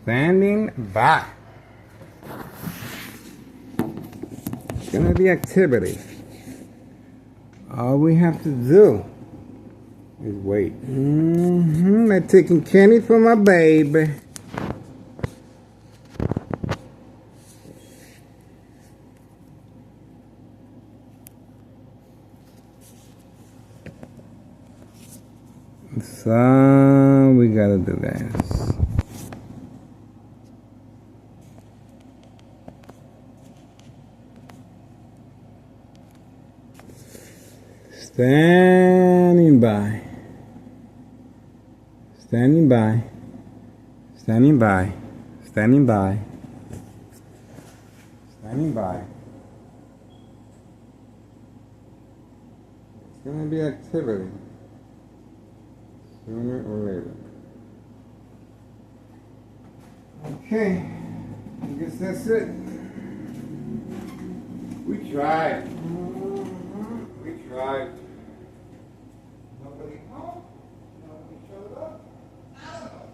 Standing by. It's gonna be activity. All we have to do is wait. I'm taking candy for my baby. So we gotta do this. Standing by. Standing by. Standing by. Standing by. Standing by. It's gonna be activity. Sooner or later. Okay. I guess that's it. We tried. We tried. Nobody home? Nobody showed up? I don't know.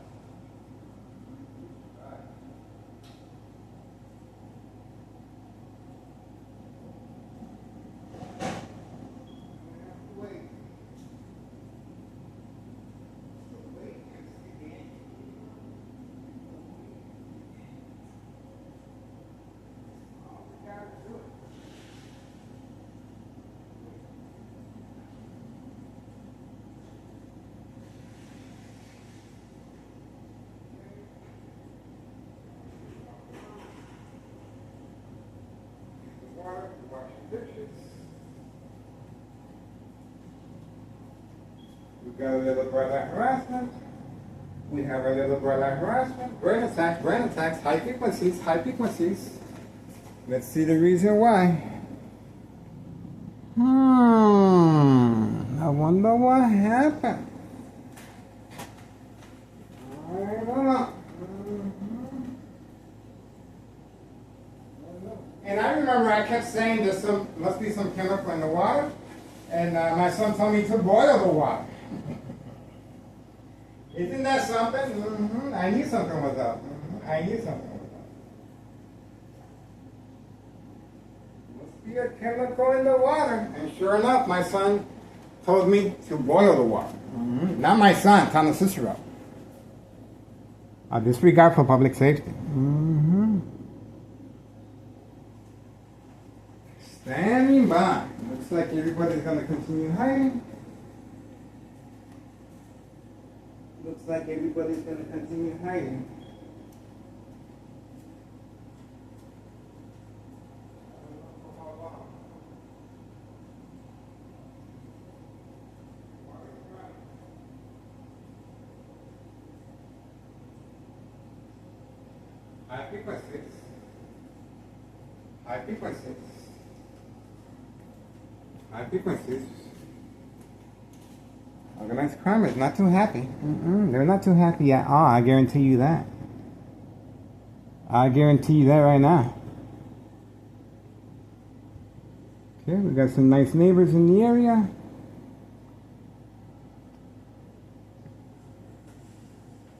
We got a little brother harassment. We have a little brother harassment. Brain attacks, high frequencies, high frequencies. Let's see the reason why. I wonder what happened. I don't know. And I remember I kept saying there's must be some chemical in the water, and my son told me to boil the water. Isn't that something? I knew something was up. I knew something was up. Must be a chemical in the water. And sure enough, my son told me to boil the water. Not my son, Thomas Cicero. A disregard for public safety. Standing by. Looks like everybody's going to continue hiding. Looks like everybody's going to continue hiding. High frequencies. High frequencies. High frequencies. Organized crime is not too happy. They're not too happy at all. I guarantee you that. I guarantee you that right now. Okay, we got some nice neighbors in the area.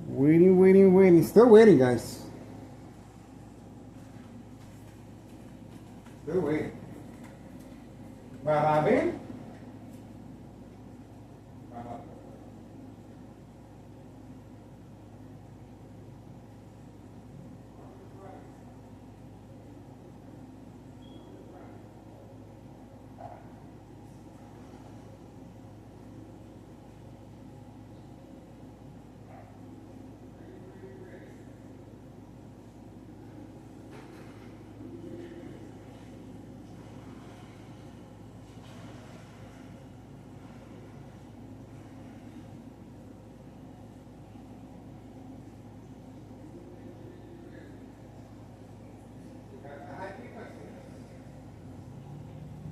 Waiting, waiting, waiting. Still waiting, guys. Still waiting. Babin?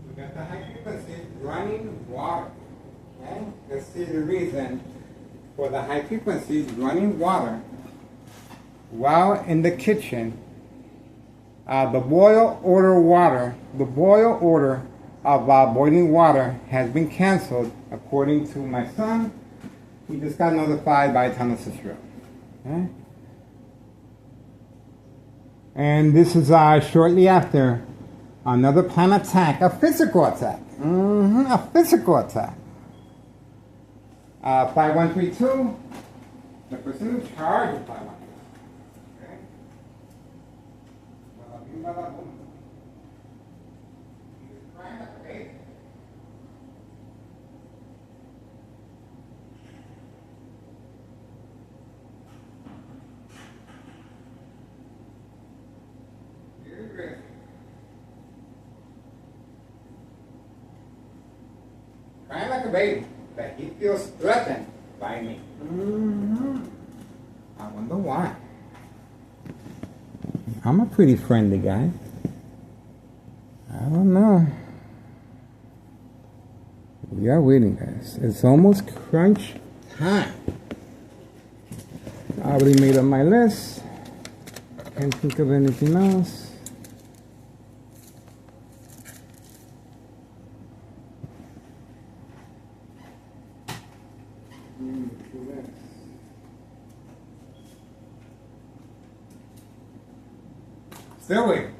We got the high frequency running water. Okay? Let's see the reason for the high frequencies running water while in the kitchen. The boil order of boiling water has been canceled according to my son. He just got notified by Thomas Cicero. Okay? And this is shortly after another planned attack, a physical attack. A physical attack. 5132, the person in charge of 5132. Okay? Bada bing, bada boom. He was crying like a baby. Crying like a baby, that he feels threatened by me. I wonder why. I'm a pretty friendly guy. I don't know. We are waiting, guys. It's almost crunch time. I already made up my list. Can't think of anything else. Still waiting.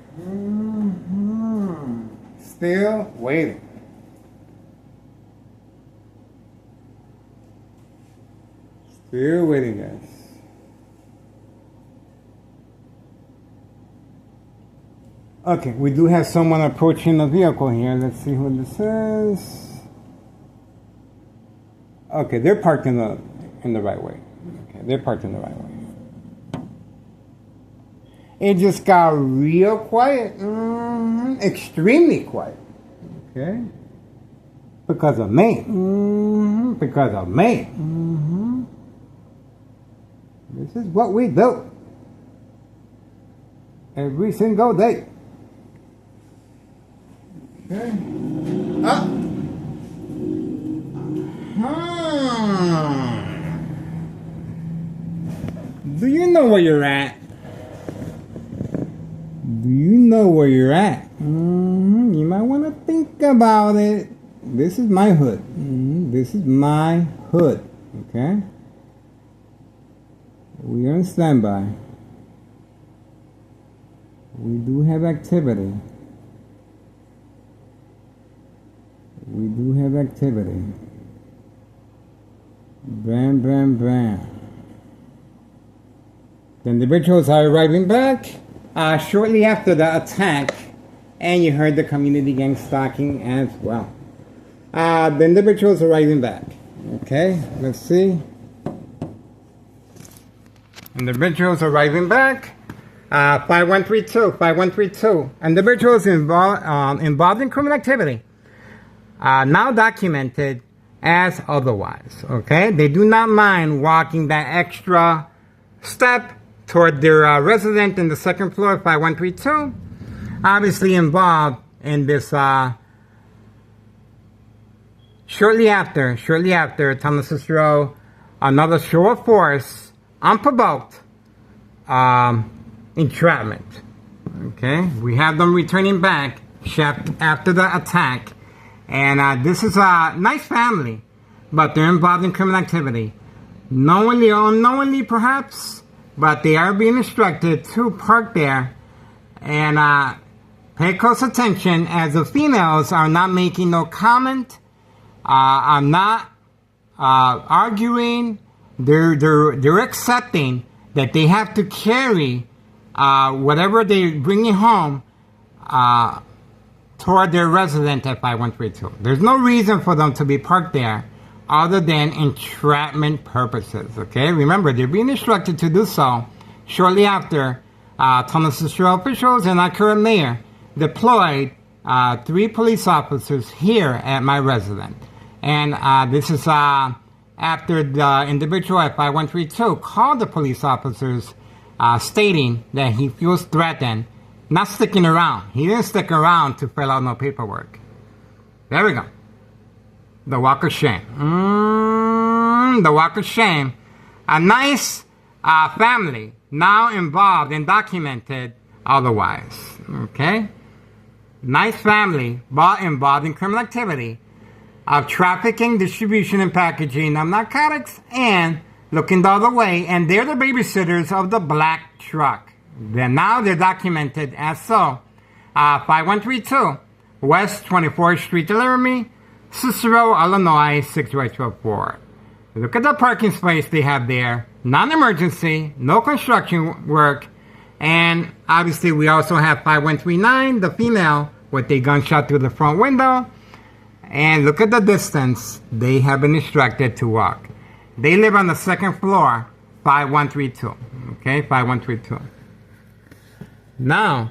Still waiting. Still waiting, guys. Okay, we do have someone approaching the vehicle here. Let's see who this is. Okay, they're parked in the right way. Okay, they're parked in the right way. It just got real quiet. Extremely quiet. Okay? Because of me. Because of me. This is what we do. Every single day. Okay. Do you know where you're at? Do you know where you're at? You might want to think about it. This is my hood. This is my hood. Okay? We are on standby. We do have activity. We do have activity. Bam, bam, bam. The individuals are arriving back shortly after the attack, and you heard the community gang stalking as well. The individuals are arriving back. Okay, let's see. Individuals arriving back. 5132. Individuals involved in criminal activity. Now documented as otherwise. Okay, they do not mind walking that extra step toward their resident in the second floor of 5132. Obviously involved in this. Shortly after Thomas Cicero, another show of force, unprovoked, entrapment. Okay, we have them returning back after the attack. And this is a nice family, but they're involved in criminal activity. Knowingly or unknowingly, perhaps, but they are being instructed to park there and pay close attention as the females are not making no comment, are not arguing. They're accepting that they have to carry whatever they bring home toward their resident at 5132. There's no reason for them to be parked there other than entrapment purposes, okay? Remember, they're being instructed to do so shortly after Thomas Cicero officials and our current mayor deployed 3 police officers here at my residence. And this is after the individual at 5132 called the police officers stating that he feels threatened. Not sticking around. He didn't stick around to fill out no paperwork. There we go. The walk of shame. The walk of shame. A nice family now involved and documented otherwise. Okay? Nice family involved in criminal activity of trafficking, distribution, and packaging of narcotics, and looking the other way. And they're the babysitters of the black truck. Now they're documented as so. 5132 West 24th Street, Laramie, Cicero, Illinois 62824. Look at the parking space they have there. Non-emergency, no construction work, and obviously we also have 5139, the female, with a gunshot through the front window. And look at the distance they have been instructed to walk. They live on the second floor, 5132. Okay, 5132. Now,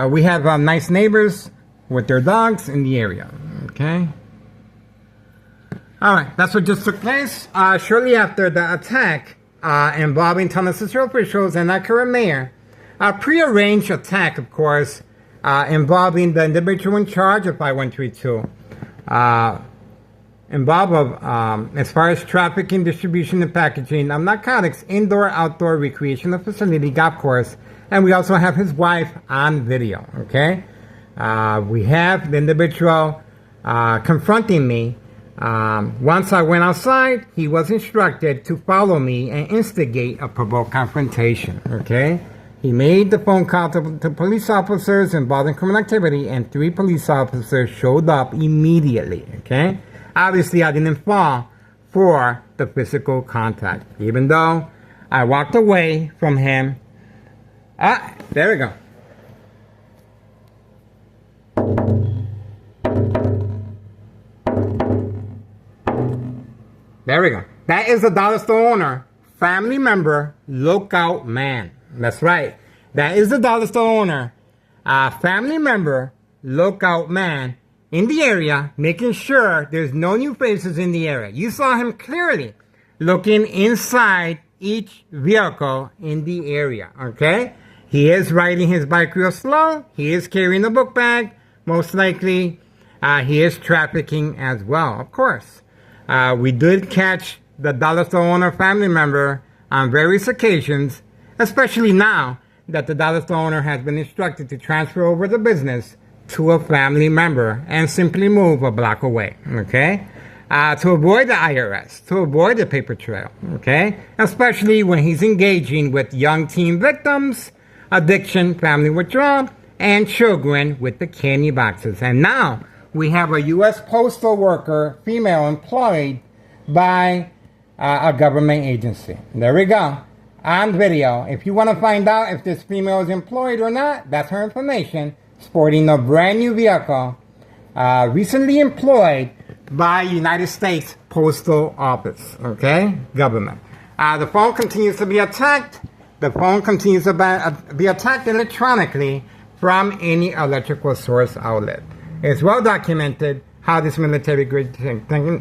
we have nice neighbors with their dogs in the area. Okay. All right, that's what just took place. Shortly after the attack involving Cicero officials and our current mayor, a prearranged attack, of course, involving the individual in charge of 5132, as far as trafficking, distribution, and packaging of narcotics, indoor-outdoor recreational facility, golf course, and we also have his wife on video, okay? We have the individual confronting me. Once I went outside, he was instructed to follow me and instigate a provoked confrontation, okay? He made the phone call to police officers involved in criminal activity, and 3 police officers showed up immediately, okay? Obviously, I didn't fall for the physical contact, even though I walked away from him. There we go. There we go. That is the dollar store owner, family member, lookout man. That's right. That is the dollar store owner, family member, lookout man in the area, making sure there's no new faces in the area. You saw him clearly looking inside each vehicle in the area, okay? He is riding his bike real slow. He is carrying a book bag. Most likely, he is trafficking as well, of course. We did catch the dollar store owner family member on various occasions, especially now that the dollar store owner has been instructed to transfer over the business to a family member and simply move a block away, okay? To avoid the IRS, to avoid the paper trail, okay? Especially when he's engaging with young teen victims, addiction, family withdrawal, and children with the candy boxes. And now we have a U.S. postal worker, female, employed by a government agency. There we go. On video. If you want to find out if this female is employed or not, that's her information. Sporting a brand new vehicle, recently employed by United States Postal Office, okay? Government. The phone continues to be attacked. The phone continues to be attacked electronically from any electrical source outlet. It's well documented how this military-grade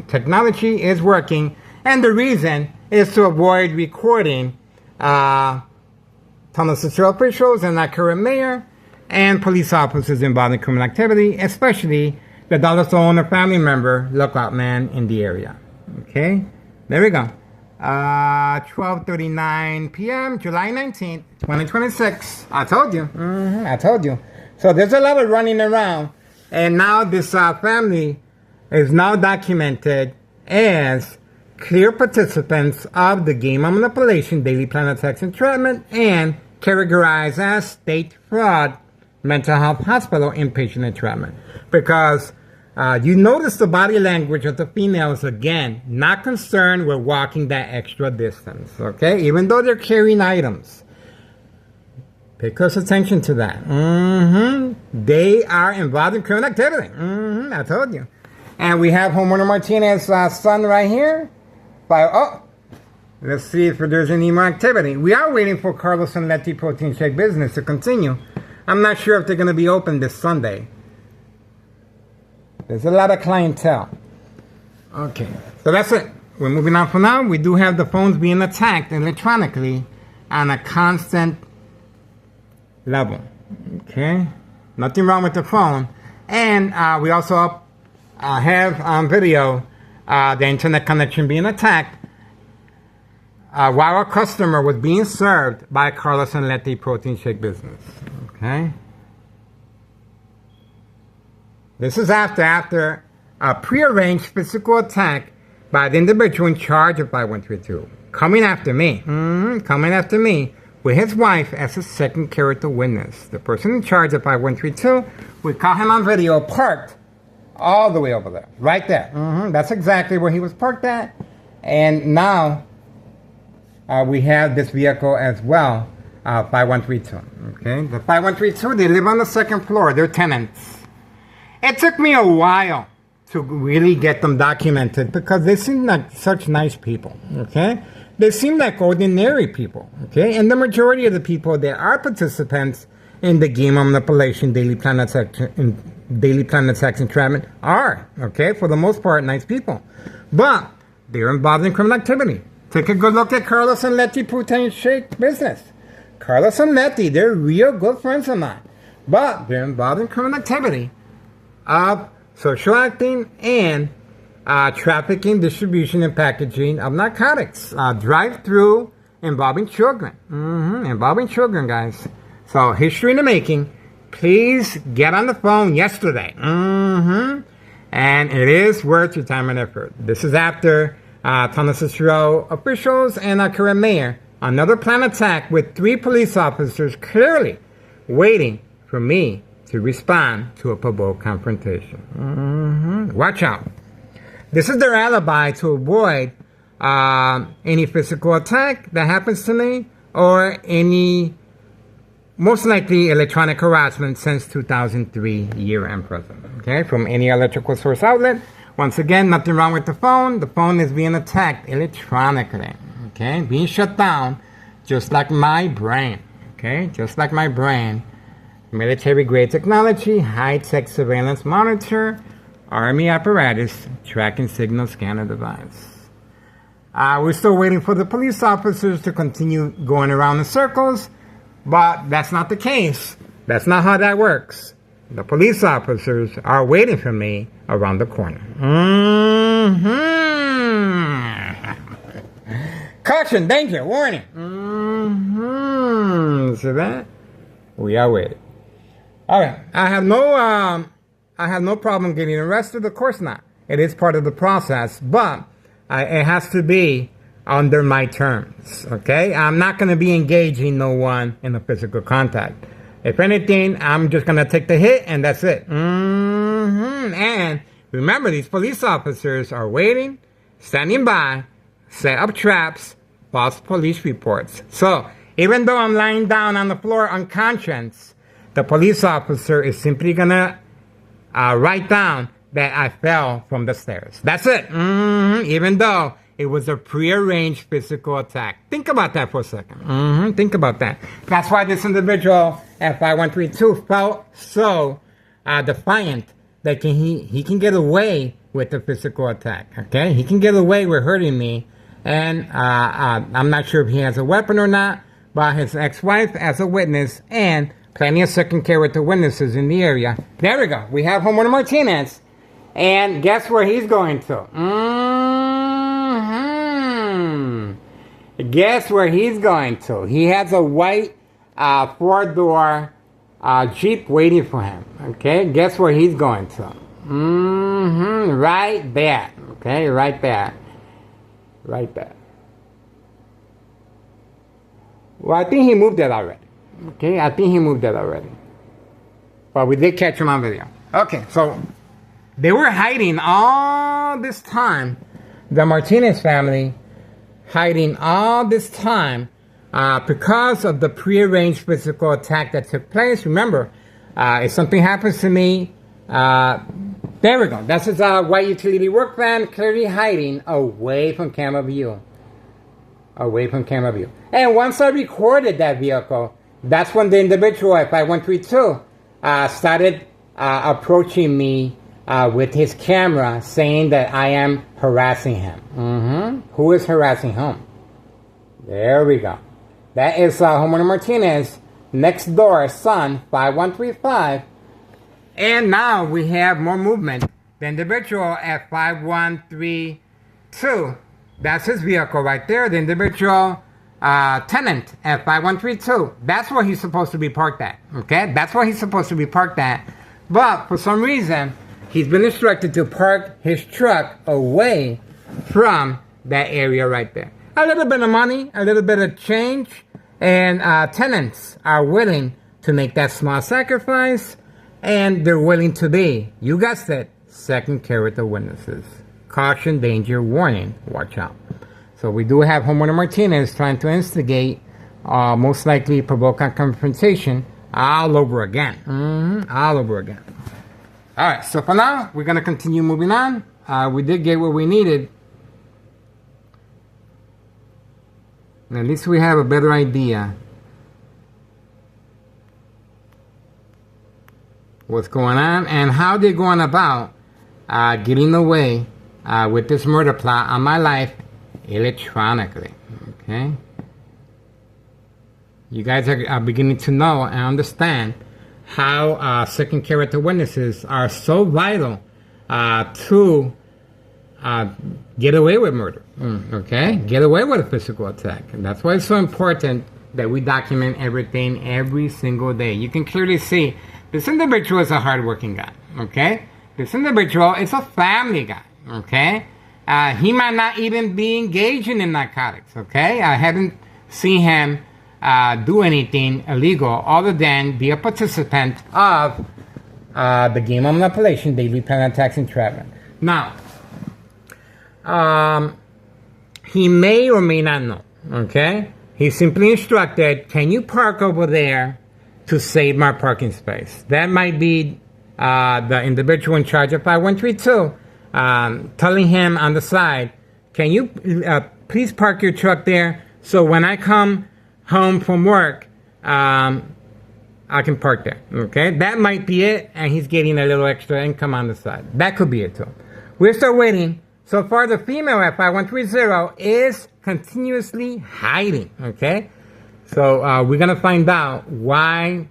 technology is working, and the reason is to avoid recording Cicero officials and our current mayor and police officers involved in criminal activity, especially the dollar store owner family member, lookout man in the area. Okay, there we go. 12:39 p.m., July 19th, 2026. I told you. I told you. So there's a lot of running around, and now this family is now documented as clear participants of the game of manipulation, daily plan attacks, entrapment, and categorized as state fraud, mental health hospital, inpatient entrapment. Because you notice the body language of the females, again, not concerned with walking that extra distance, okay? Even though they're carrying items. Pay close attention to that. They are involved in criminal activity. I told you. And we have homeowner Martinez's son right here. Let's see if there's any more activity. We are waiting for Carlos and Letty Protein Shake business to continue. I'm not sure if they're going to be open this Sunday. There's a lot of clientele. Okay, so that's it. We're moving on for now. We do have the phones being attacked electronically on a constant level. Okay, nothing wrong with the phone. And we also have on video the internet connection being attacked while a customer was being served by Carlos and Letty Protein Shake business. Okay. This is after a prearranged physical attack by the individual in charge of 5132. coming after me. Coming after me with his wife as a second character witness. The person in charge of 5132, we caught him on video parked all the way over there. Right there. That's exactly where he was parked at. And now we have this vehicle as well, 5132. Okay, the 5132, they live on the second floor. They're tenants. It took me a while to really get them documented because they seem like such nice people. Okay, they seem like ordinary people. Okay, and the majority of the people that are participants in the game of manipulation, daily plan attacks, entrapment are, okay, for the most part, nice people, but they're involved in criminal activity. Take a good look at Carlos and Letty Protein Shake business. Carlos and Letty, they're real good friends of mine, but they're involved in criminal activity of social acting and trafficking, distribution, and packaging of narcotics. Drive-through involving children. Involving children, guys. So, history in the making. Please get on the phone yesterday. And it is worth your time and effort. This is after Thomas Cicero officials and our current mayor. Another planned attack with 3 police officers clearly waiting for me to respond to a provoked confrontation. Watch out. This is their alibi to avoid any physical attack that happens to me or any, most likely, electronic harassment since 2003 year-end present. Okay, from any electrical source outlet. Once again, nothing wrong with the phone. The phone is being attacked electronically. Okay, being shut down just like my brain. Okay, just like my brain. Military-grade technology, high-tech surveillance monitor, Army apparatus, tracking signal scanner device. We're still waiting for the police officers to continue going around in circles, but that's not the case. That's not how that works. The police officers are waiting for me around the corner. Caution, danger, warning. See that? We are waiting. All right. I have no problem getting arrested. Of course not. It is part of the process, but it has to be under my terms. Okay. I'm not going to be engaging no one in a physical contact. If anything, I'm just going to take the hit and that's it. And remember, these police officers are waiting, standing by, set up traps, false police reports. So even though I'm lying down on the floor unconscious, the police officer is simply going to write down that I fell from the stairs. That's it. Even though it was a prearranged physical attack. Think about that for a second. Think about that. That's why this individual at 5132 felt so defiant that he can get away with a physical attack. Okay? He can get away with hurting me. And I'm not sure if he has a weapon or not, but his ex-wife as a witness and plenty of second character witnesses in the area. There we go. We have Homeowner Martinez. And guess where he's going to? Guess where he's going to? He has a white 4-door Jeep waiting for him. Okay? Guess where he's going to? Right there. Okay? Right there. Right there. Well, I think he moved that already. Okay, I think he moved that already. But we did catch him on video. Okay, so they were hiding all this time. The Martinez family hiding all this time because of the prearranged physical attack that took place. Remember, if something happens to me, there we go. That's his white utility work van clearly hiding away from camera view. Away from camera view. And once I recorded that vehicle, that's when the individual at 5132 started approaching me with his camera saying that I am harassing him. Who is harassing him? There we go. That is Homeowner Martinez, next door son, 5135. And now we have more movement. The individual at 5132, that's his vehicle right there. The individual tenant at 5132, that's where he's supposed to be parked at. Okay, that's where he's supposed to be parked at. But for some reason, he's been instructed to park his truck away from that area right there. a little bit of money, a little bit of change, and tenants are willing to make that small sacrifice, and they're willing to be, you guessed it, second character witnesses. Caution, danger, warning, watch out. So we do have homeowner Martinez trying to instigate, most likely provoke a confrontation all over again. All over again. Alright, so for now, we're going to continue moving on. We did get what we needed. At least we have a better idea what's going on and how they're going about getting away with this murder plot on my life electronically. Okay, you guys are beginning to know and understand how second character witnesses are so vital to get away with murder. Okay, get away with a physical attack, and that's why it's so important that we document everything every single day. You can clearly see this individual is a hardworking guy. Okay, this individual is a family guy. Okay, he might not even be engaging in narcotics. Okay, I haven't seen him do anything illegal other than be a participant of the game of manipulation, daily plan attacks, entrapment. Now, he may or may not know. Okay, he's simply instructed, can you park over there to save my parking space? That might be the individual in charge of 5132 telling him on the side, can you please park your truck there so when I come home from work, I can park there. Okay, that might be it, and he's getting a little extra income on the side. That could be it too. We're still waiting. So far, the female at 5130 is continuously hiding. Okay, so we're gonna find out why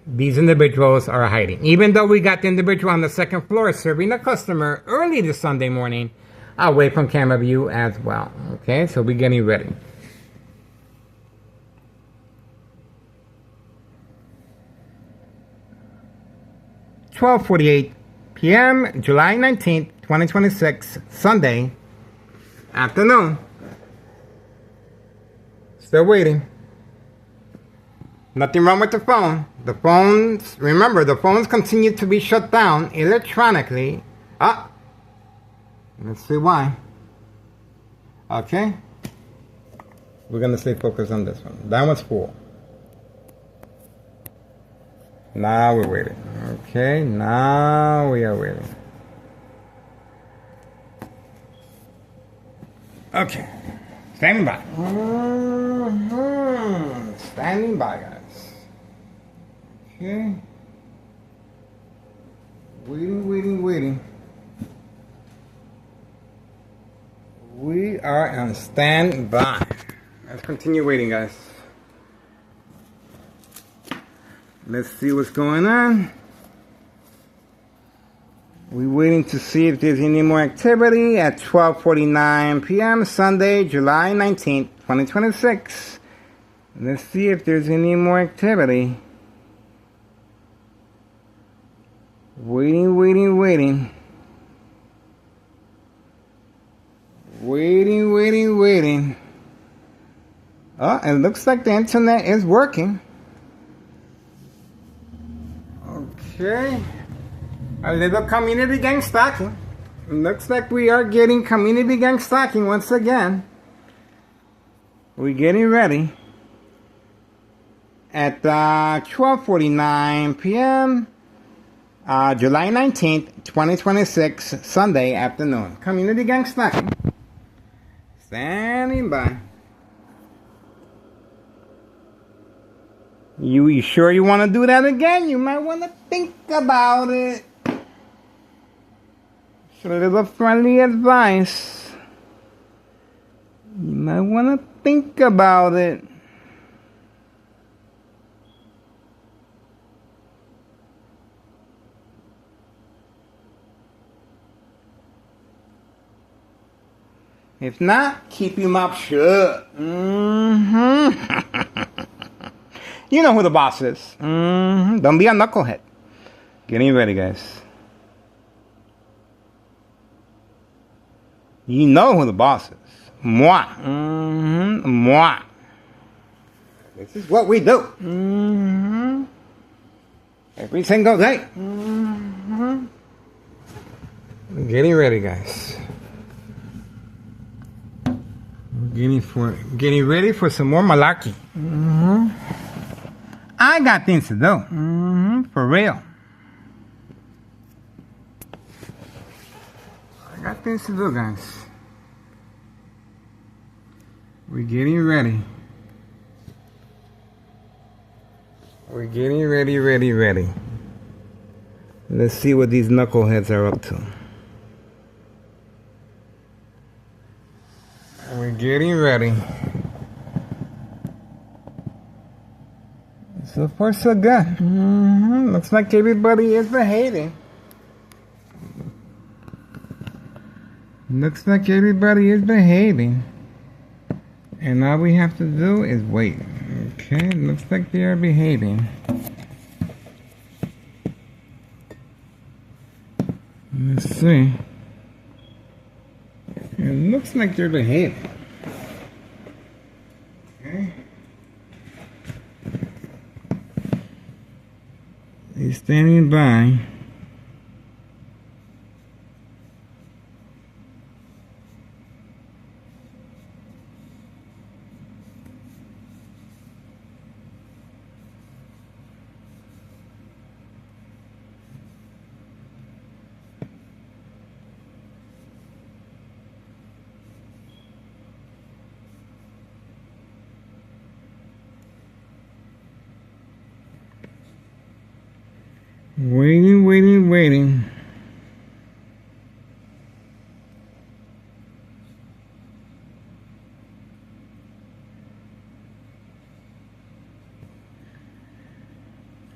these individuals are hiding. Even though we got the individual on the second floor serving a customer early this Sunday morning, away from camera view as well. Okay, so we're getting ready. (12:48 p.m. July 19th, 2026, Sunday afternoon. Still waiting. Nothing wrong with the phone. The phones, remember, the phones continue to be shut down electronically. Let's see why. Okay. We're going to stay focused on this one. That one's full. Now we're waiting. Okay, now we are waiting. Okay. Standing by. Standing by, guys. Okay. Waiting. We are on standby. Let's continue waiting, guys. Let's see what's going on. We're waiting to see if there's any more activity at 12:49 p.m. Sunday, July 19th, 2026. Let's see if there's any more activity. Waiting. Waiting. Oh, it looks like the internet is working. Okay. A little community gang stalking. Looks like we are getting community gang stalking once again. We're getting ready. At 12:49 p.m. July 19th, 2026, Sunday afternoon. Community gang stalking. Standing by. You sure you want to do that again? You might want to think about it. So a little friendly advice. You might want to think about it. If not, keep your mouth shut. You know who the boss is. Don't be a knucklehead. Getting ready, guys. You know who the boss is. Moi. Moi. This is what we do. Every single day. Getting ready, guys. Getting ready for some more malarkey. I got things to do. For real. I got things to do, guys. We're getting ready. We're getting ready. Let's see what these knuckleheads are up to. We're getting ready. So far, so good. Looks like everybody is behaving. Looks like everybody is behaving. And all we have to do is wait. Okay, looks like they are behaving. Let's see. It looks like they're behaving. Okay. He's standing by. Waiting.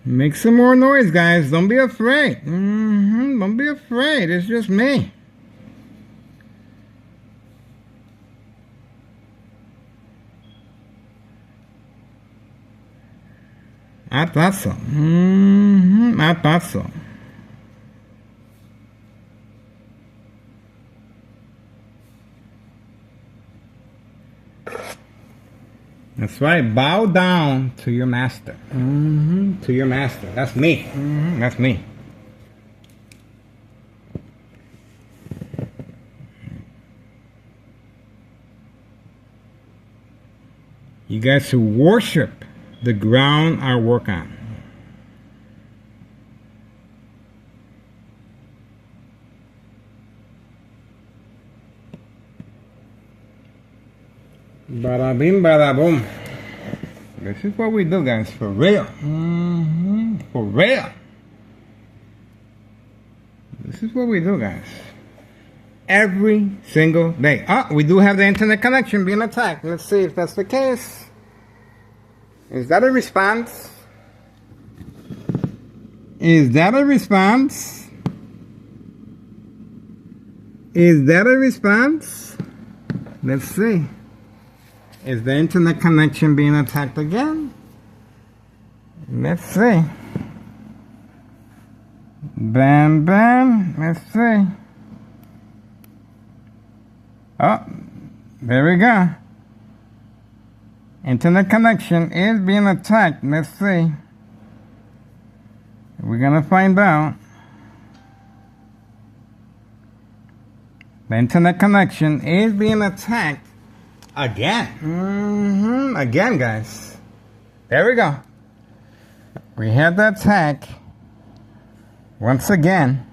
Make some more noise, guys. Don't be afraid. Don't be afraid. It's just me. I thought so. I thought so. That's right. Bow down to your master. To your master. That's me. That's me. You guys should worship the ground I work on. Bada bing, bada boom. This is what we do, guys, for real. For real. This is what we do, guys. Every single day. Oh, we do have the internet connection being attacked. Let's see if that's the case. Is that a response? Is that a response? Is that a response? Let's see. Is the internet connection being attacked again? Let's see. Bam, bam. Let's see. Oh, there we go. Internet connection is being attacked. Let's see. We're gonna find out. The internet connection is being attacked again. Again, guys. There we go. We had the attack once again.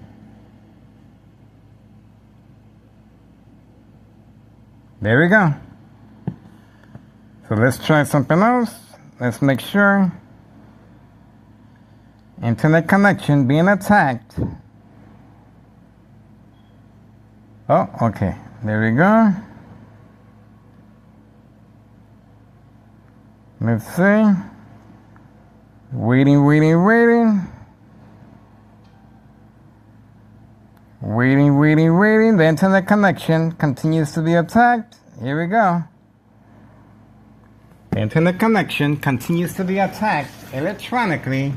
There we go. So let's try something else. Let's make sure. Internet connection being attacked. Oh, okay. There we go. Let's see. Waiting. The internet connection continues to be attacked. Here we go. The internet connection continues to be attacked electronically.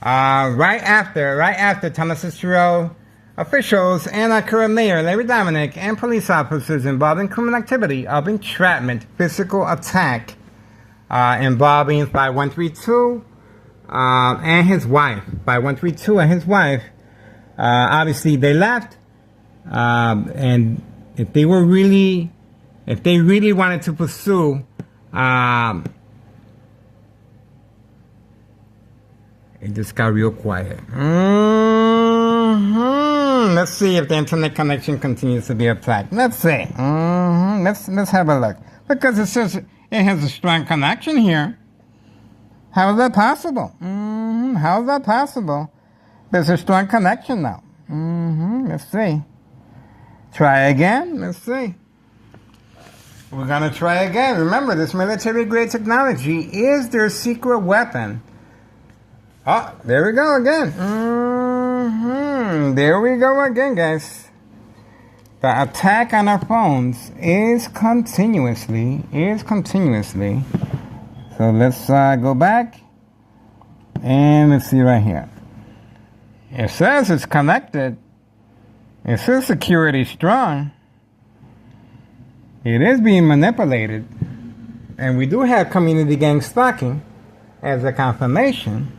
Right after Thomas Cicero Officials and our current mayor, Larry Dominic, and police officers involved in criminal activity of entrapment, physical attack, involving 5132 and his wife. 5132 and his wife. Obviously, they left, and if they really wanted to pursue, it just got real quiet. Let's see if the internet connection continues to be attacked. Let's see. Let's have a look. Because it says it has a strong connection here. How is that possible? How is that possible? There's a strong connection now. Let's see. Try again. Let's see. We're going to try again. Remember, this military-grade technology is their secret weapon. Oh, there we go again. There we go again, guys. The attack on our phones is continuously. So let's go back. And let's see right here. It says it's connected. It says security strong. It is being manipulated. And we do have community gang stalking as a confirmation.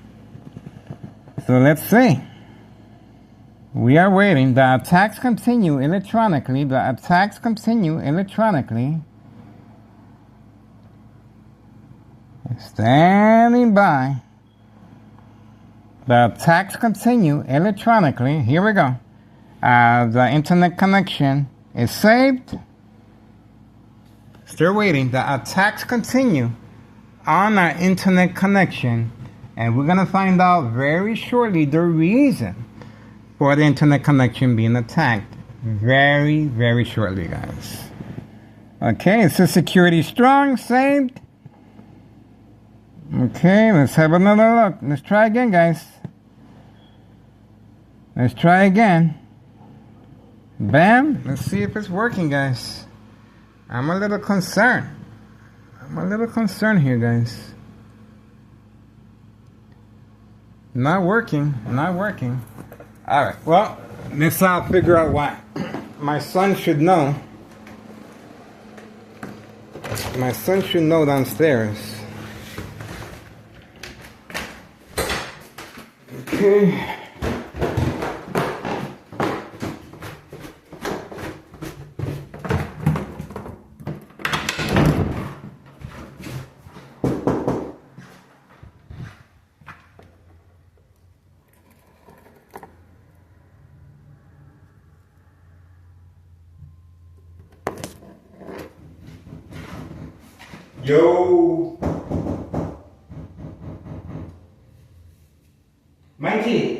So let's see. We are waiting. The attacks continue electronically. Standing by. The attacks continue electronically. Here we go. The internet connection is saved. Still waiting. The attacks continue on our internet connection. And we're going to find out very shortly the reason for the internet connection being attacked. Very, very shortly, guys. Okay, it says security strong, saved. Okay, let's have another look. Let's try again, guys. Let's try again. Bam. Let's see if it's working, guys. I'm a little concerned. Here, guys. Not working. Alright, well, let's figure out why. My son should know. Downstairs. Okay. Yo, Mikey.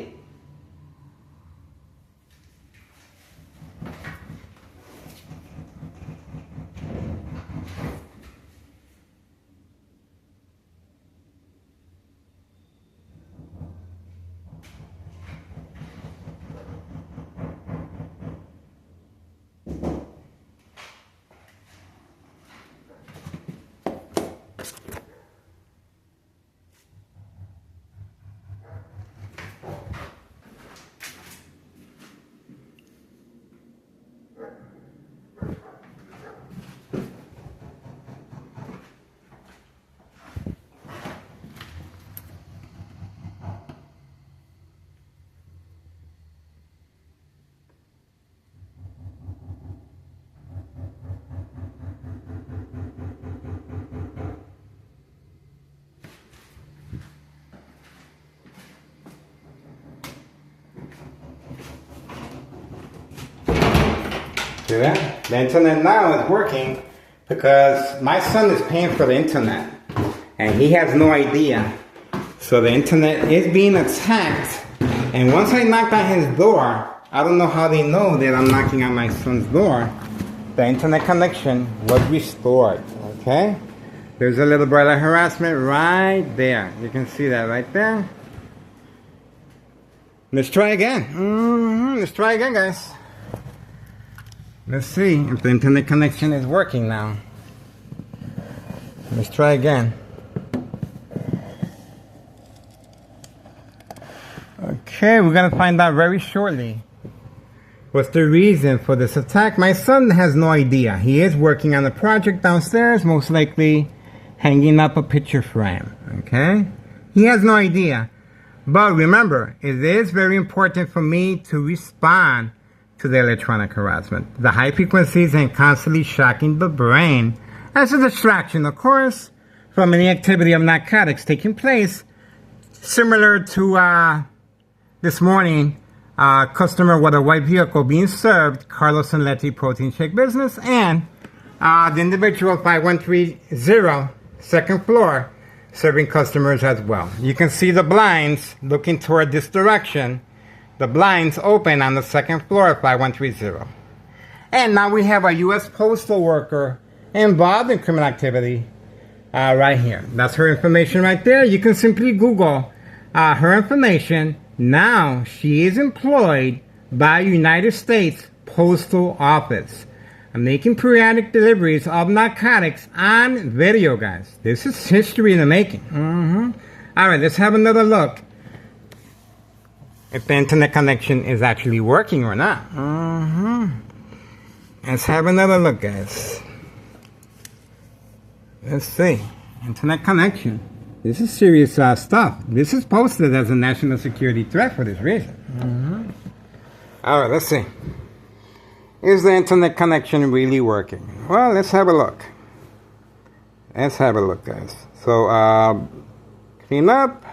See that? The internet now is working because my son is paying for the internet and he has no idea. So the internet is being attacked, and once I knocked on his door, I don't know how they know that I'm knocking on my son's door, the internet connection was restored. Okay? There's a little brother harassment right there. You can see that right there. Let's try again. Let's try again, guys. Let's see if the internet connection is working now. Let's try again. Okay, we're going to find out very shortly. What's the reason for this attack? My son has no idea. He is working on a project downstairs, most likely hanging up a picture frame. Okay? He has no idea. But remember, it is very important for me to respond to the electronic harassment. The high frequencies and constantly shocking the brain as a distraction, of course, from any activity of narcotics taking place, similar to this morning, customer with a white vehicle being served, Carlos and Letty Protein Shake Business, and the individual 5130, second floor, serving customers as well. You can see the blinds looking toward this direction. The blinds open on the second floor of 5130. And now we have a U.S. postal worker involved in criminal activity right here. That's her information right there. You can simply Google her information. Now she is employed by United States Postal Office, making periodic deliveries of narcotics on video, guys. This is history in the making. All right, let's have another look if the internet connection is actually working or not. Let's have another look, guys. Let's see. Internet connection. This is serious stuff. This is posted as a national security threat for this reason. All right, let's see. Is the internet connection really working? Well, let's have a look. Let's have a look, guys. So, clean up.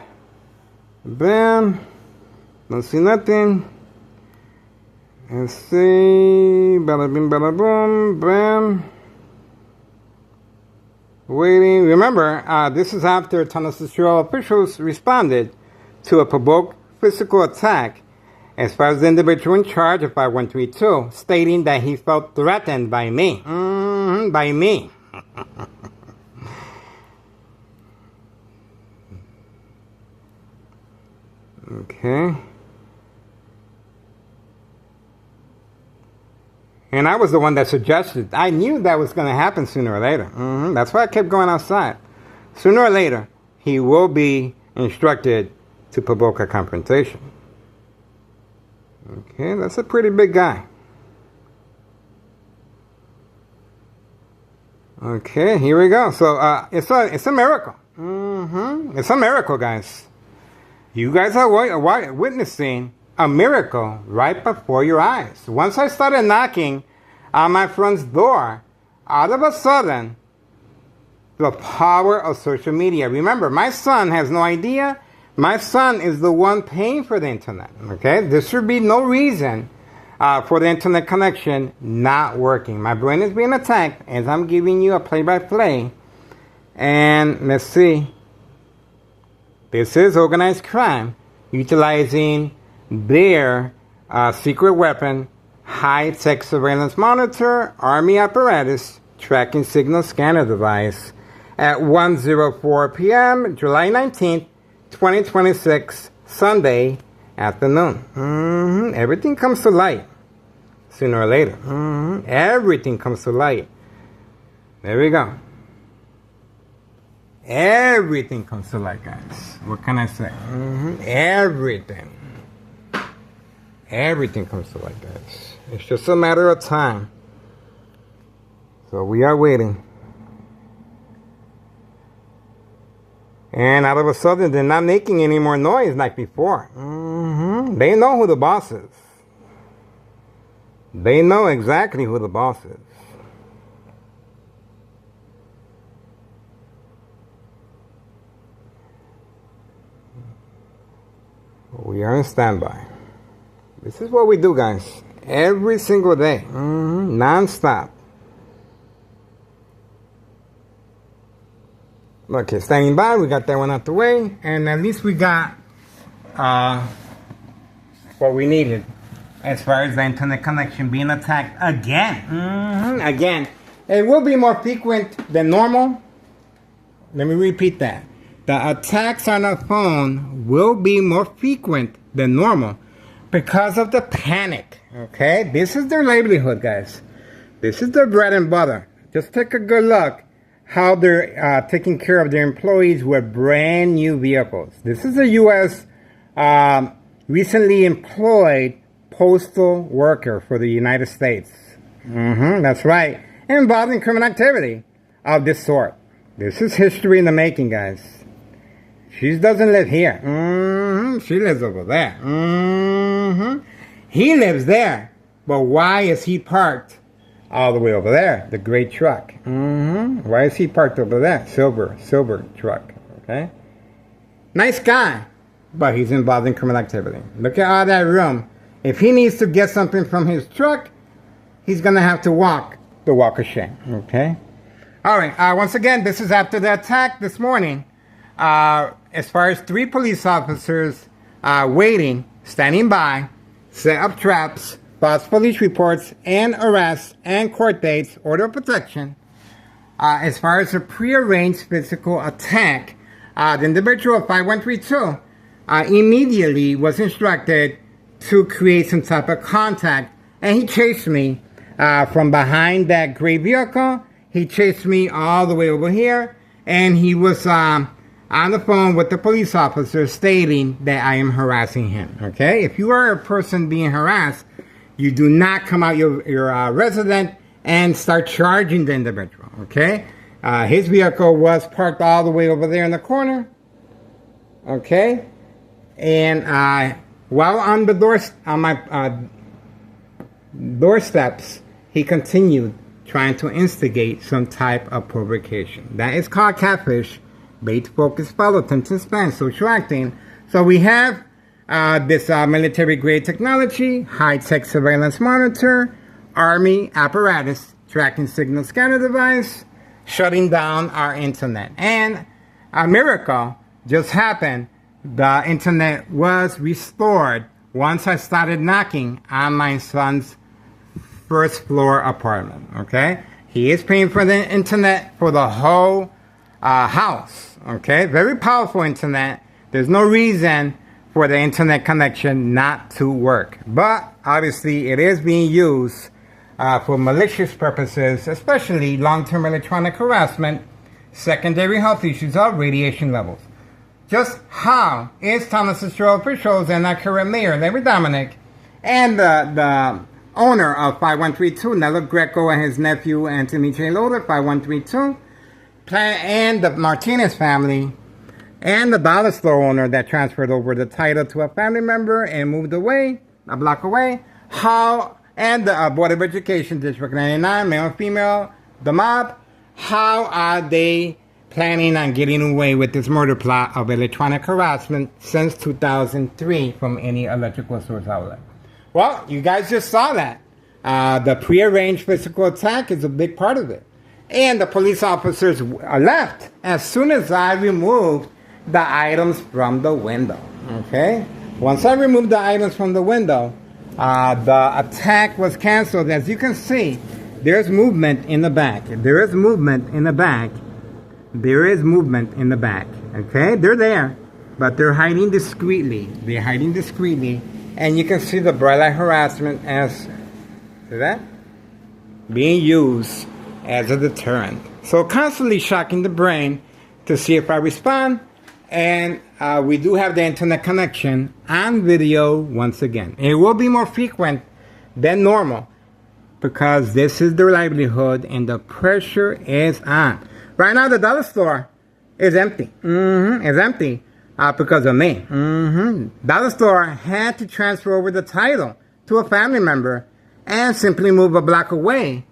Bam. Don't see nothing. Let's see. Bada bing, bada boom. Bam. Waiting. Remember, this is after Tunnel Industrial officials responded to a provoked physical attack as far as the individual in charge of 5132, stating that he felt threatened by me. By me. Okay. And I was the one that suggested. I knew that was going to happen sooner or later. That's why I kept going outside. Sooner or later, he will be instructed to provoke a confrontation. Okay, that's a pretty big guy. Okay, here we go. So it's a miracle. It's a miracle, guys. You guys are witnessing a miracle right before your eyes. Once I started knocking on my friend's door, all of a sudden, the power of social media. Remember, my son has no idea. My son is the one paying for the internet. Okay, there should be no reason for the internet connection not working. My brain is being attacked as I'm giving you a play-by-play. And let's see. This is organized crime utilizing their secret weapon, high-tech surveillance monitor, army apparatus, tracking signal scanner device at 1:04 p.m., July 19th, 2026, Sunday afternoon. Everything comes to light sooner or later. Everything comes to light. There we go. Everything comes to light, guys. What can I say? Everything. Everything comes to light, guys. It's just a matter of time. So we are waiting. And all of a sudden, they're not making any more noise like before. They know who the boss is. They know exactly who the boss is. We are in standby. This is what we do, guys. Every single day. Non-stop. Okay, standing by. We got that one out the way. And at least we got what we needed as far as the internet connection being attacked again. Again. It will be more frequent than normal. Let me repeat that. The attacks on the phone will be more frequent than normal because of the panic. Okay? This is their livelihood, guys. This is their bread and butter. Just take a good look how they're taking care of their employees with brand new vehicles. This is a U.S. Recently employed postal worker for the United States. That's right. Involved in criminal activity of this sort. This is history in the making, guys. She doesn't live here. She lives over there. He lives there. But why is he parked all the way over there? The gray truck. Why is he parked over there? Silver truck. Okay? Nice guy. But he's involved in criminal activity. Look at all that room. If he needs to get something from his truck, he's going to have to walk the walk of shame. Okay? Alright, once again, this is after the attack this morning. As far as 3 police officers waiting, standing by, set up traps, false police reports, and arrests, and court dates, order of protection. As far as a prearranged physical attack, the individual 5132 immediately was instructed to create some type of contact, and he chased me from behind that gray vehicle. He chased me all the way over here, and he was on the phone with the police officer stating that I am harassing him. Okay? If you are a person being harassed, you do not come out your resident and start charging the individual. Okay? His vehicle was parked all the way over there in the corner. Okay? And while on the on my doorsteps, he continued trying to instigate some type of provocation. That is called catfish, bait, focus, follow, attention span, social acting. So we have this military-grade technology, high-tech surveillance monitor, Army apparatus, tracking signal scanner device, shutting down our internet. And a miracle just happened. The internet was restored once I started knocking on my son's first floor apartment. Okay, he is paying for the internet for the whole house. Okay, very powerful internet. There's no reason for the internet connection not to work, but obviously it is being used for malicious purposes, especially long-term electronic harassment, secondary health issues, or radiation levels. Just how is Thomas Estero officials and our current mayor, Larry Dominic, and the owner of 5132, Nello Greco, and his nephew, Anthony J. Loader, 5132, and the Martinez family, and the dollar store owner that transferred over the title to a family member and moved away, a block away, and the Board of Education, District 99, male and female, the mob, how are they planning on getting away with this murder plot of electronic harassment since 2003 from any electrical source outlet? Well, you guys just saw that. The prearranged physical attack is a big part of it. And the police officers left as soon as I removed the items from the window. Okay? Once I removed the items from the window, the attack was canceled. As you can see, there's movement in the back. There is movement in the back. There is movement in the back. Okay? They're there, but they're hiding discreetly. They're hiding discreetly. And you can see the bright light harassment as, see that? Being used as a deterrent. So constantly shocking the brain to see if I respond. And we do have the internet connection on video once again. It will be more frequent than normal because this is their livelihood and the pressure is on. Right now the dollar store is empty. It's empty because of me. Dollar store had to transfer over the title to a family member and simply move a block away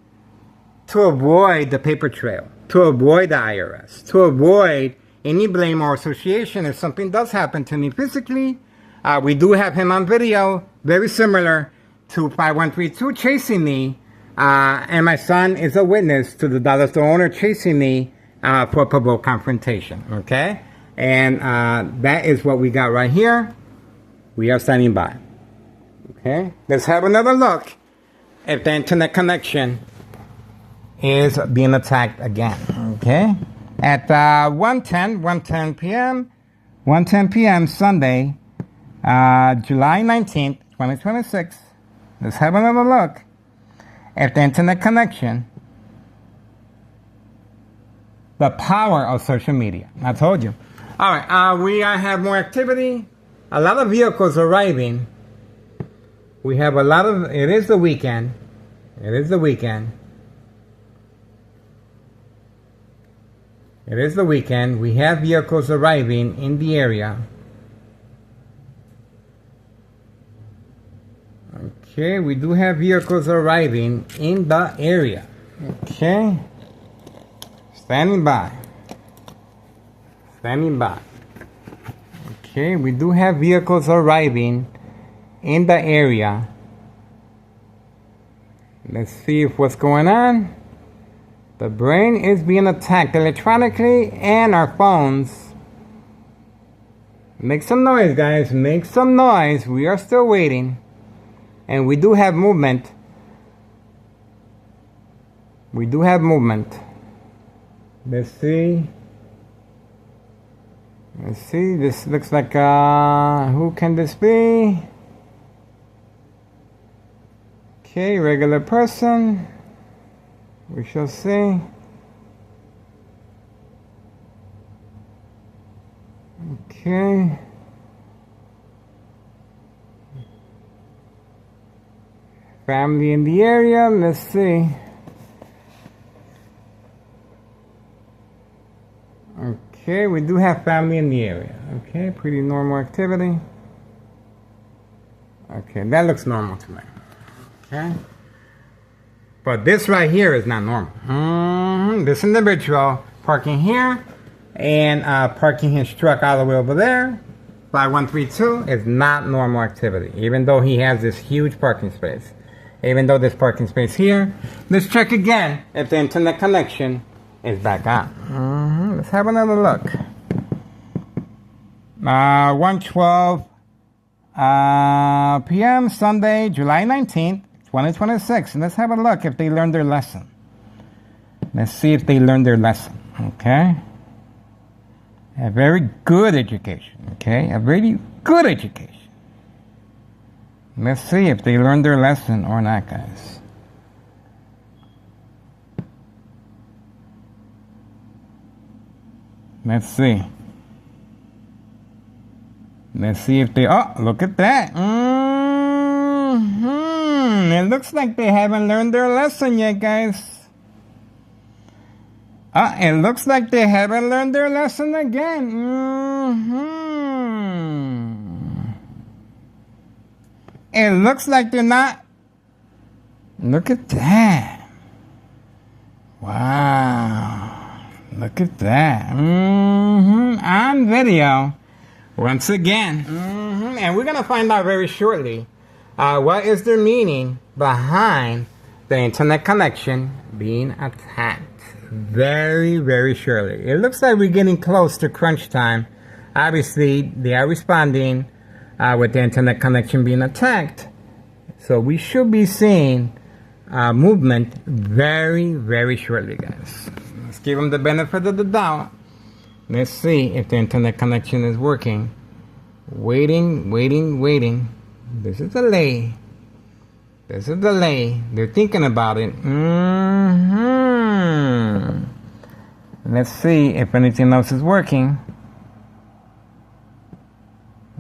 to avoid the paper trail, to avoid the IRS, to avoid any blame or association if something does happen to me physically. We do have him on video, very similar to 5132 chasing me, and my son is a witness to the dollar store owner chasing me for provoked confrontation, okay? And that is what we got right here. We are standing by, okay? Let's have another look if the internet connection is being attacked again, okay? At 1:10 p.m. Sunday, July 19th, 2026. Let's have another look at the internet connection. The power of social media. I told you. All right, we have more activity. A lot of vehicles arriving We have a lot of, it is the weekend. It is the weekend. It is the weekend. We have vehicles arriving in the area. Okay, we do have vehicles arriving in the area. Okay. Standing by. Standing by. Okay, we do have vehicles arriving in the area. Let's see if what's going on. The brain is being attacked electronically and our phones. Make some noise, guys. Make some noise. We are still waiting. And we do have movement. We do have movement. Let's see. Let's see. This looks like, who can this be? Okay, regular person. We shall see. Okay. Family in the area, let's see. Okay, we do have family in the area. Okay, pretty normal activity. Okay, that looks normal to me. Okay. But this right here is not normal. This individual parking here and parking his truck all the way over there, 5132, is not normal activity, even though he has this huge parking space. Even though this parking space here. Let's check again if the internet connection is back on. Let's have another look. 1:12 p.m. Sunday, July 19th, 2026. And let's have a look if they learned their lesson. Let's see if they learned their lesson. Okay? A very good education. Okay? A very good education. Let's see if they learned their lesson or not, guys. Let's see. Let's see if they... Oh, look at that. It looks like they haven't learned their lesson yet, guys. It looks like they haven't learned their lesson again. It looks like they're not. Look at that. Wow. Look at that. On video. Once again. And we're going to find out very shortly what is their meaning behind the internet connection being attacked. Very, very shortly. It looks like we're getting close to crunch time. Obviously, they are responding with the internet connection being attacked. So we should be seeing movement very, very shortly, guys. Let's give them the benefit of the doubt. Let's see if the internet connection is working. Waiting, waiting, waiting. There's a delay. There's a delay. They're thinking about it. Let's see if anything else is working.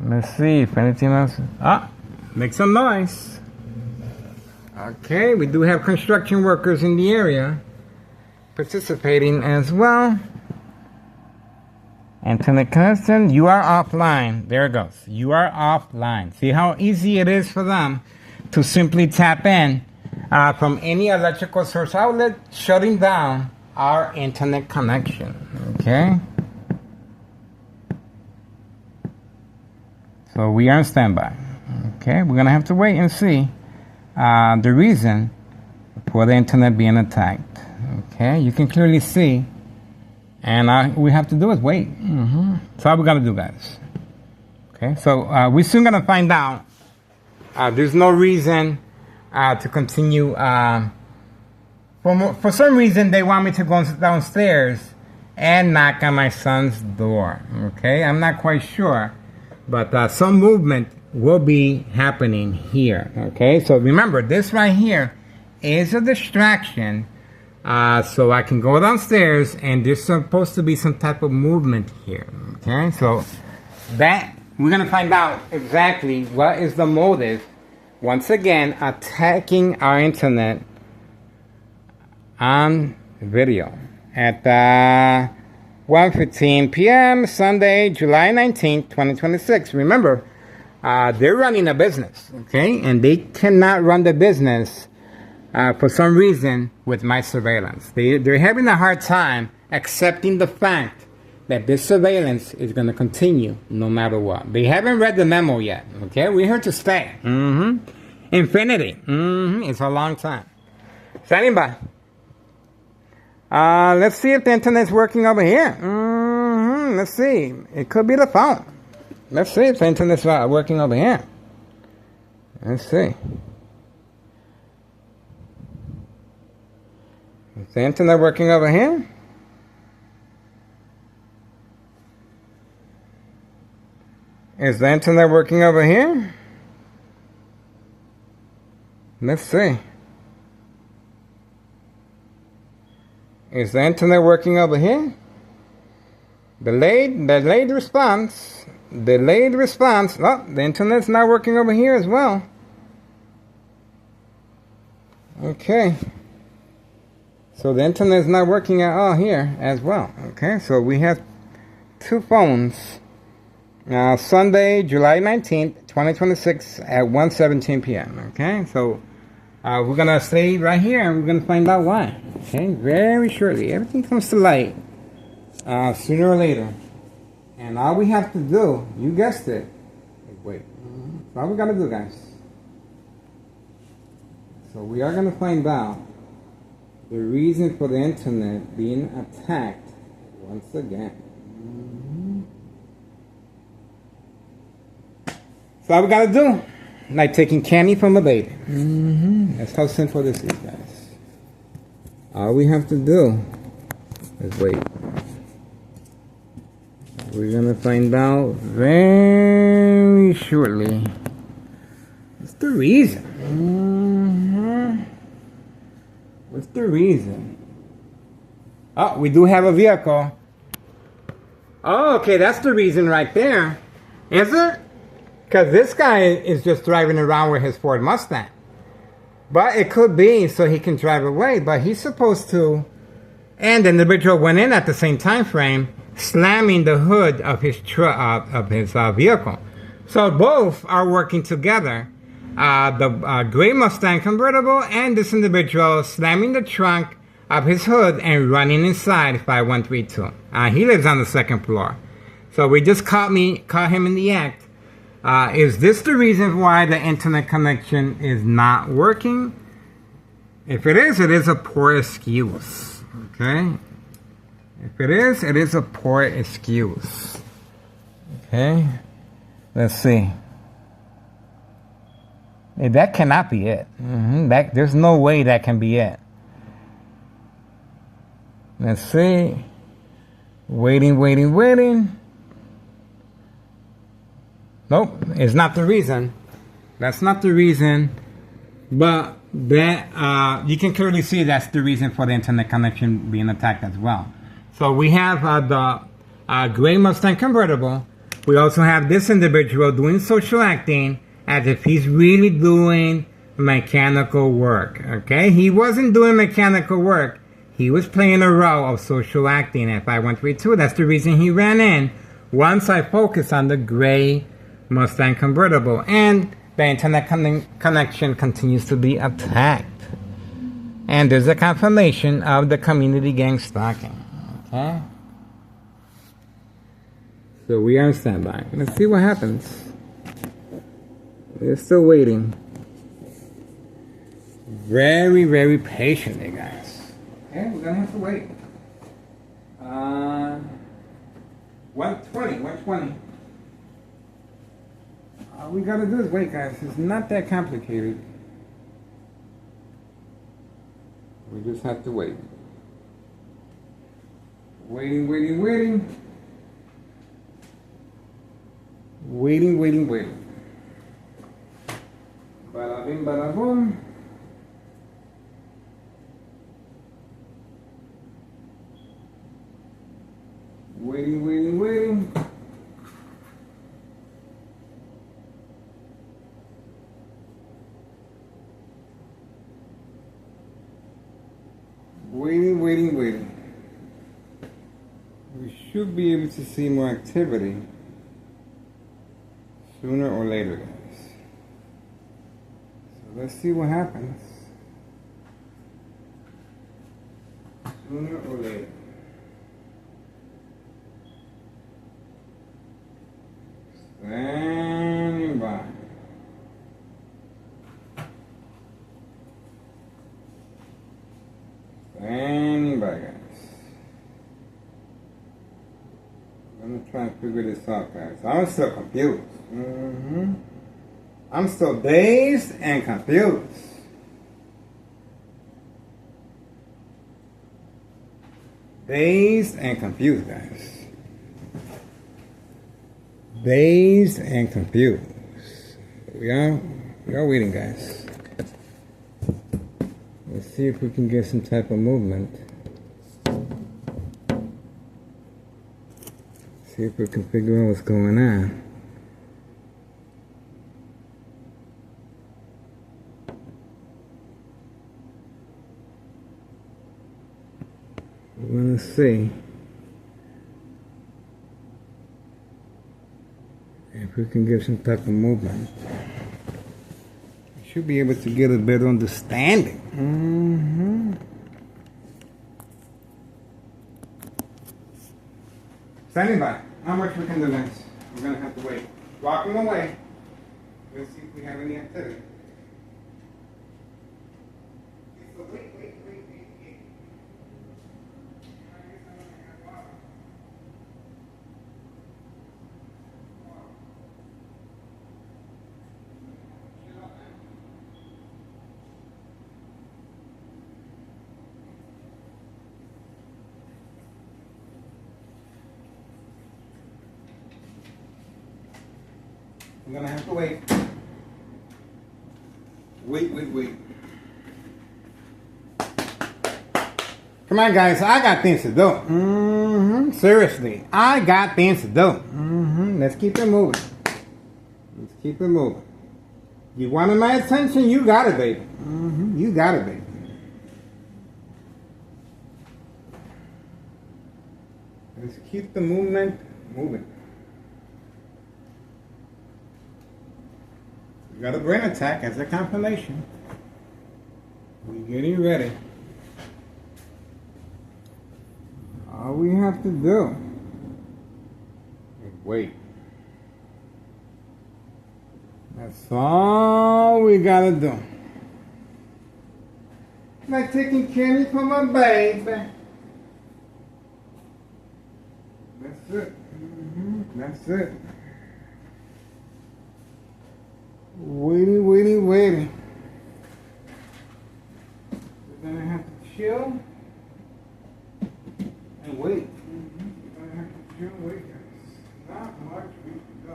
Let's see if anything else... make some noise. Okay, we do have construction workers in the area participating as well. Internet connection, you are offline. There it goes. You are offline. See how easy it is for them to simply tap in from any electrical source outlet, shutting down our internet connection. Okay? So we are on standby. Okay, we're gonna have to wait and see the reason for the internet being attacked. Okay, you can clearly see, and all we have to do is wait. So all we gotta do, guys. Okay, so we're soon gonna find out. There's no reason to continue. For some reason, they want me to go downstairs and knock on my son's door. Okay, I'm not quite sure. But some movement will be happening here. Okay, so remember, this right here is a distraction. So I can go downstairs and there's supposed to be some type of movement here. Okay, so that we're going to find out exactly what is the motive once again attacking our internet on video at 1:15 p.m. Sunday, July 19th, 2026. Remember, they're running a business, okay? And they cannot run the business for some reason with my surveillance. They're having a hard time accepting the fact that this surveillance is going to continue no matter what. They haven't read the memo yet, okay? We're here to stay. Infinity. It's a long time. Standing by. Let's see if the internet's working over here. Let's see. It could be the phone. Let's see if the internet's working over here. Let's see. Is the internet working over here? Is the internet working over here? Let's see. Is the internet working over here? Delayed response. Delayed response. Oh, the internet's not working over here as well. Okay. So the internet's not working at all here as well. Okay, so we have two phones. Sunday, July 19th, 2026 at 1:17 p.m. Okay, so we're going to stay right here and we're going to find out why. Okay, very shortly. Everything comes to light sooner or later. And all we have to do, you guessed it. Wait. That's all we got to do, guys. So we are going to find out the reason for the internet being attacked once again. That's all we gotta do. Like taking candy from a baby. That's how simple this is, guys. All we have to do is wait. We're gonna find out very shortly. What's the reason? What's the reason? Oh, we do have a vehicle. Oh, okay, that's the reason right there. Is it? Because this guy is just driving around with his Ford Mustang. But it could be so he can drive away. But he's supposed to. And the individual went in at the same time frame, slamming the hood of his vehicle. So both are working together. The gray Mustang convertible and this individual slamming the trunk of his hood and running inside 5132. He lives on the second floor. So we just caught him in the act. Is this the reason why the internet connection is not working? If it is a poor excuse. Okay? If it is a poor excuse. Okay? Let's see. Hey, that cannot be it. There's no way that can be it. Let's see. Waiting. Nope, it's not the reason. That's not the reason. But that you can clearly see that's the reason for the internet connection being attacked as well. So we have the gray Mustang convertible. We also have this individual doing social acting as if he's really doing mechanical work. Okay, he wasn't doing mechanical work. He was playing a role of social acting at 5132. That's the reason he ran in. Once I focus on the gray Mustang convertible, and the internet connection continues to be attacked. And there's a confirmation of the community gang stalking. Okay? So we are on standby. Let's see what happens. We're still waiting. Very, very patiently, guys. Okay, we're gonna have to wait. 120. All we gotta do is wait, guys. It's not that complicated. We just have to wait. Waiting. Bada bing, bada boom. Waiting. you to see more activity sooner or later, guys. So let's see what happens sooner or later. Standing by. Standing by, guys. I'm gonna try and figure this out, guys. I'm still confused. I'm still dazed and confused. Dazed and confused, guys. Dazed and confused. We are waiting, guys. Let's see if we can get some type of movement. See if we can figure out what's going on. We're gonna see if we can get some type of movement. We should be able to get a better understanding. Standing by. How much we can do this? We're gonna have to wait. Walking away. Let's see if we have any activity. So wait. I'm gonna have to wait. Wait. Come on, guys. I got things to do. Seriously. I got things to do. Let's keep it moving. You wanted my attention? You got it, baby. You got it, baby. Let's keep the movement moving. We got a brain attack as a confirmation. We're getting ready. All we have to do is wait. That's all we gotta do. Like taking candy from my baby. That's it. That's it. Waiting. We're gonna have to chill and wait. We're gonna have to chill and wait, guys. Not much we can do.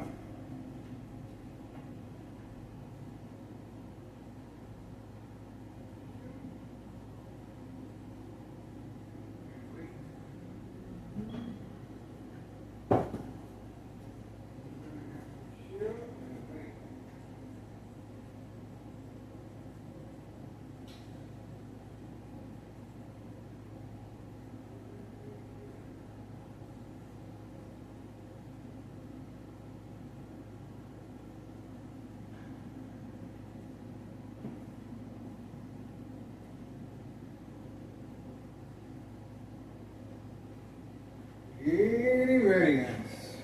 Getting ready, guys.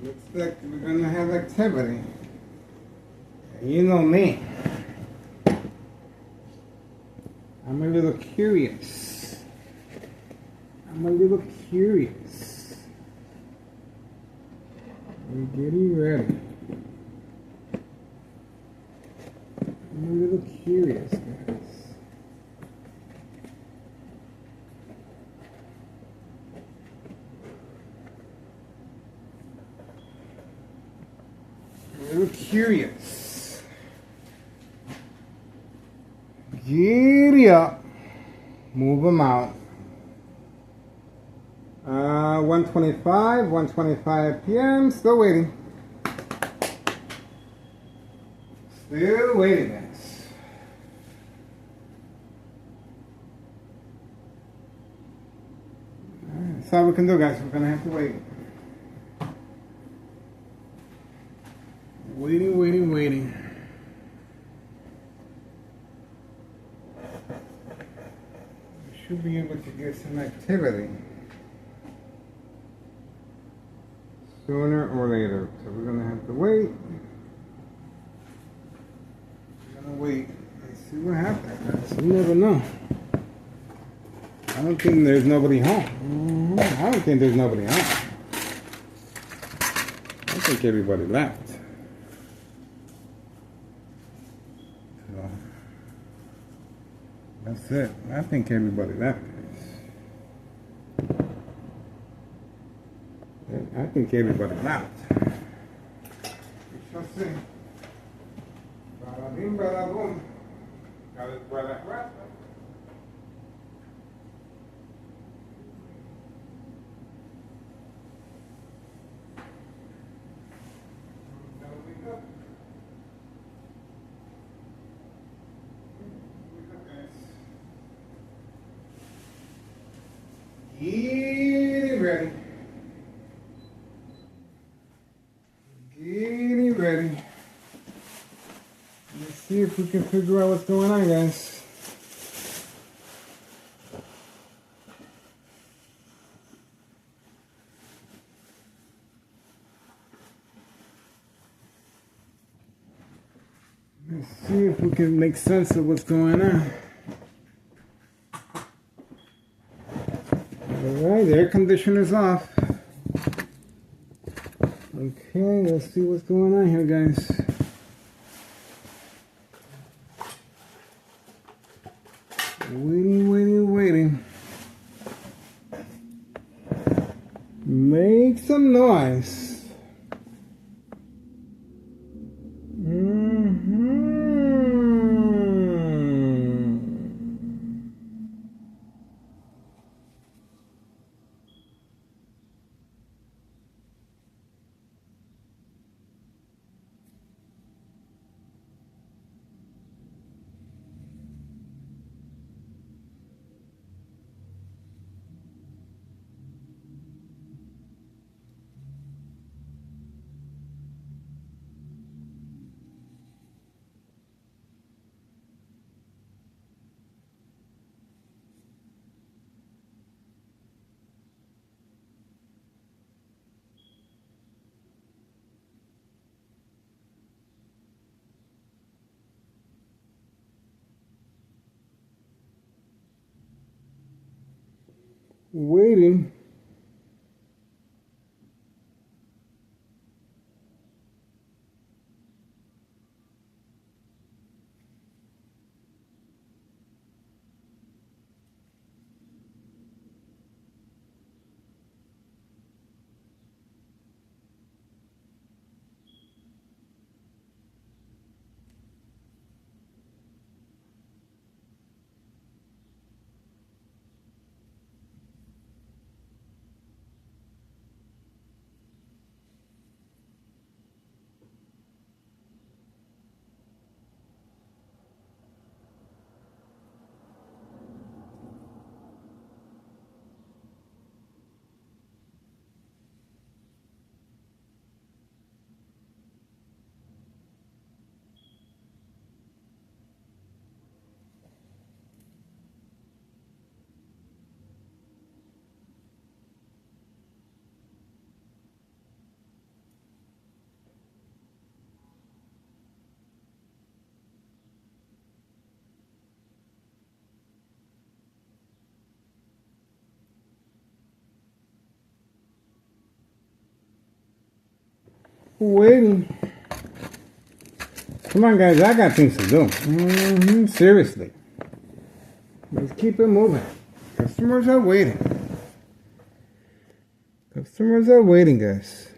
Looks like we're gonna have activity. And you know me. I'm a little curious. We're getting ready. I'm a little curious, guys. Curious. Giddy up. Move them out. 1:25 p.m. Still waiting. Guys. That's all we can do, guys. We're gonna have to wait. Waiting, waiting, waiting. We should be able to get some activity sooner or later. So we're gonna have to wait. We're gonna wait and see what happens. We never know. I don't think there's nobody home. I don't think there's nobody home. I think everybody left. So, that's it. I think everybody left. I think everybody left. We shall see. Bada bing, bada boom. Bada bada. Getting ready. Getting ready. Let's see if we can figure out what's going on, guys. Let's see if we can make sense of what's going on. Alright, the air conditioner's off. Okay, let's see what's going on here, guys. Waiting, waiting, waiting. Make some noise. Waiting. Waiting. Come on, guys, I got things to do. Seriously. Let's keep it moving. Customers are waiting. Customers are waiting, guys.